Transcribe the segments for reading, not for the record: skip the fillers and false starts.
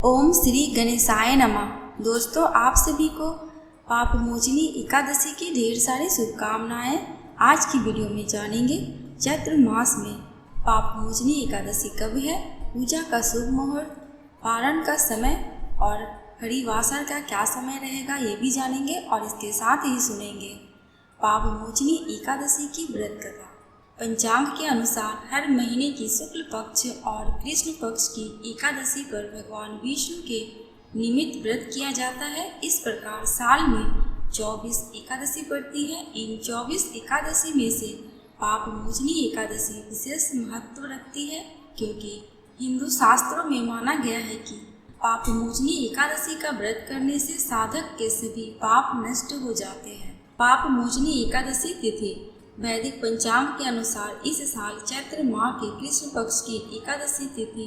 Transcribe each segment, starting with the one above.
ओम श्री गणेशाय नमः। दोस्तों, आप सभी को पापमोचनी एकादशी की ढेर सारी शुभकामनाएं। आज की वीडियो में जानेंगे चैत्र मास में पापमोचनी एकादशी कब है, पूजा का शुभ मुहूर्त, पारण का समय और हरिवासर का क्या समय रहेगा, ये भी जानेंगे और इसके साथ ही सुनेंगे पापमोचनी एकादशी की व्रत कथा। पंचांग के अनुसार हर महीने की शुक्ल पक्ष और कृष्ण पक्ष की एकादशी पर भगवान विष्णु के निमित्त व्रत किया जाता है। इस प्रकार साल में 24 एकादशी पड़ती है। इन 24 एकादशी में से पापमोचनी एकादशी विशेष महत्व रखती है, क्योंकि हिंदू शास्त्रों में माना गया है कि पापमोचनी एकादशी का व्रत करने से साधक के सभी पाप नष्ट हो जाते हैं। पापमोचनी एकादशी तिथि वैदिक पंचांग के अनुसार इस साल चैत्र माह के कृष्ण पक्ष की एकादशी तिथि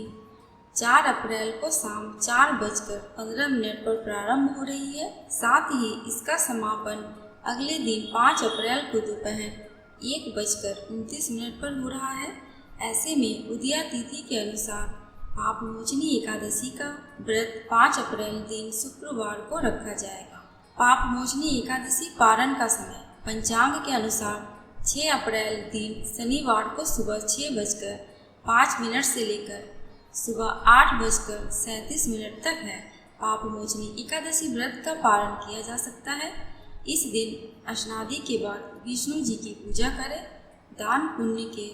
4 अप्रैल को शाम 4:15 पर प्रारंभ हो रही है। साथ ही इसका समापन अगले दिन 5 अप्रैल को दोपहर 1:29 पर हो रहा है। ऐसे में उदया तिथि के अनुसार पापमोचनी एकादशी का व्रत 5 अप्रैल दिन शुक्रवार को रखा जाएगा। पापमोचनी एकादशी पारण का समय पंचांग के अनुसार 6 अप्रैल दिन शनिवार को सुबह 6:05 से लेकर सुबह 8:37 तक है। पापमोचनी एकादशी व्रत का पारण किया जा सकता है। इस दिन स्नादि के बाद विष्णु जी की पूजा करें, दान पुण्य के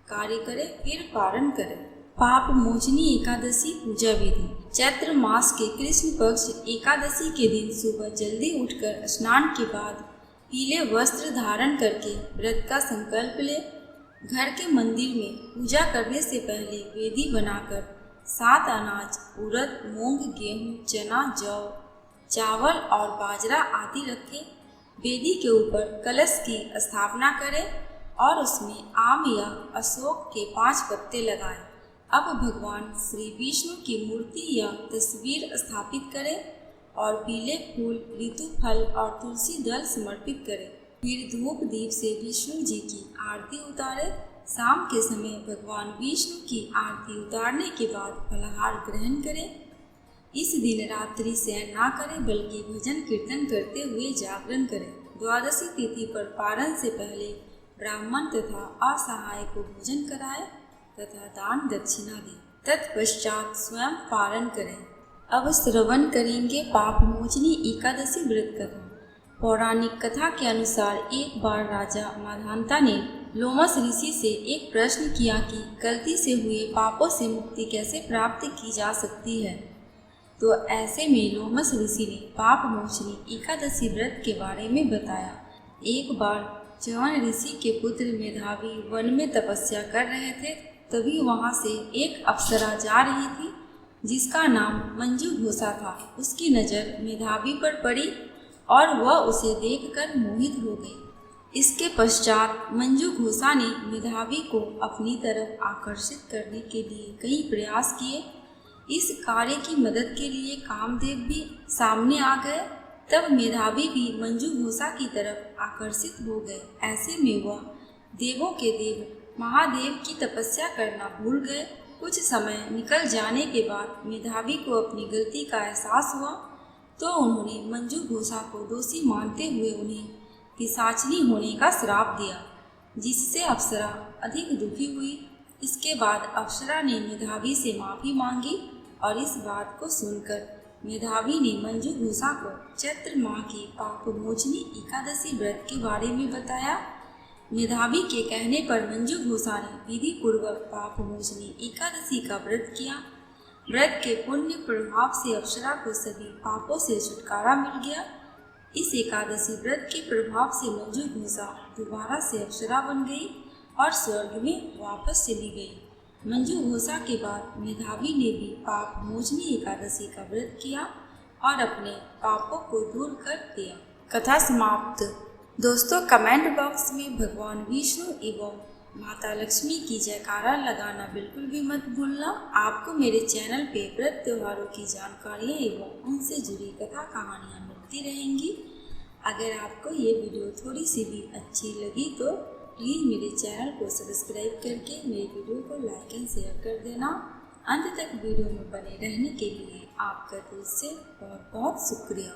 कार्य करें, फिर पारण करें। पापमोचनी एकादशी पूजा विधि। चैत्र मास के कृष्ण पक्ष एकादशी के दिन सुबह जल्दी उठकर स्नान के बाद पीले वस्त्र धारण करके व्रत का संकल्प ले। घर के मंदिर में पूजा करने से पहले वेदी बनाकर 7 अनाज उड़द, मूंग, गेहूं, चना, जौ, चावल और बाजरा आदि रखें। वेदी के ऊपर कलश की स्थापना करें और उसमें आम या अशोक के 5 पत्ते लगाएं। अब भगवान श्री विष्णु की मूर्ति या तस्वीर स्थापित करें और पीले फूल, ऋतु फल और तुलसी दल समर्पित करें। फिर धूप दीप से विष्णु जी की आरती उतारें। शाम के समय भगवान विष्णु की आरती उतारने के बाद फलाहार ग्रहण करें। इस दिन रात्रि शयन ना करें, बल्कि भजन कीर्तन करते हुए जागरण करें। द्वादशी तिथि पर पारण से पहले ब्राह्मण तथा असहाय को भोजन कराएं तथा दान दक्षिणा दें। तत्पश्चात स्वयं पारण करें। अब श्रवण करेंगे पापमोचनी एकादशी व्रत कथा। पौराणिक कथा के अनुसार एक बार राजा माधांता ने लोमस ऋषि से एक प्रश्न किया कि गलती से हुए पापों से मुक्ति कैसे प्राप्त की जा सकती है। तो ऐसे में लोमस ऋषि ने पापमोचनी एकादशी व्रत के बारे में बताया। एक बार च्यवन ऋषि के पुत्र मेधावी वन में तपस्या कर रहे थे। तभी वहाँ से एक अप्सरा जा रही थी जिसका नाम मंजू घोषा था। उसकी नज़र मेधावी पर पड़ी और वह उसे देखकर मोहित हो गई। इसके पश्चात मंजू घोषा ने मेधावी को अपनी तरफ आकर्षित करने के लिए कई प्रयास किए। इस कार्य की मदद के लिए कामदेव भी सामने आ गए। तब मेधावी भी मंजू घोषा की तरफ आकर्षित हो गए। ऐसे में वह देवों के देव महादेव की तपस्या करना भूल गए। कुछ समय निकल जाने के बाद मेधावी को अपनी गलती का एहसास हुआ, तो उन्होंने मंजू घोषा को दोषी मानते हुए उन्हें पिशाचिनी होने का श्राप दिया, जिससे अप्सरा अधिक दुखी हुई। इसके बाद अप्सरा ने मेधावी से माफ़ी मांगी और इस बात को सुनकर मेधावी ने मंजू घोषा को चैत्र माह की पापमोचनी एकादशी व्रत के बारे में बताया। मेधावी के कहने पर मंजू घोषा ने विधि पूर्वक पापमोचनी एकादशी का व्रत किया। व्रत के पुण्य प्रभाव से अप्सरा को सभी पापों से छुटकारा मिल गया। इस एकादशी व्रत के प्रभाव से मंजू घोषा दोबारा से अप्सरा बन गई और स्वर्ग में वापस चली गई। मंजू घोषा के बाद मेधावी ने भी पापमोचनी एकादशी का व्रत किया और अपने पापों को दूर कर दिया। कथा समाप्त। दोस्तों, कमेंट बॉक्स में भगवान विष्णु एवं माता लक्ष्मी की जयकारा लगाना बिल्कुल भी मत भूलना। आपको मेरे चैनल पे व्रत त्योहारों की जानकारियाँ एवं उनसे जुड़ी कथा कहानियाँ मिलती रहेंगी। अगर आपको ये वीडियो थोड़ी सी भी अच्छी लगी तो प्लीज़ मेरे चैनल को सब्सक्राइब करके मेरे वीडियो को लाइक एंड शेयर कर देना। अंत तक वीडियो में बने रहने के लिए आपका दिल से बहुत बहुत शुक्रिया।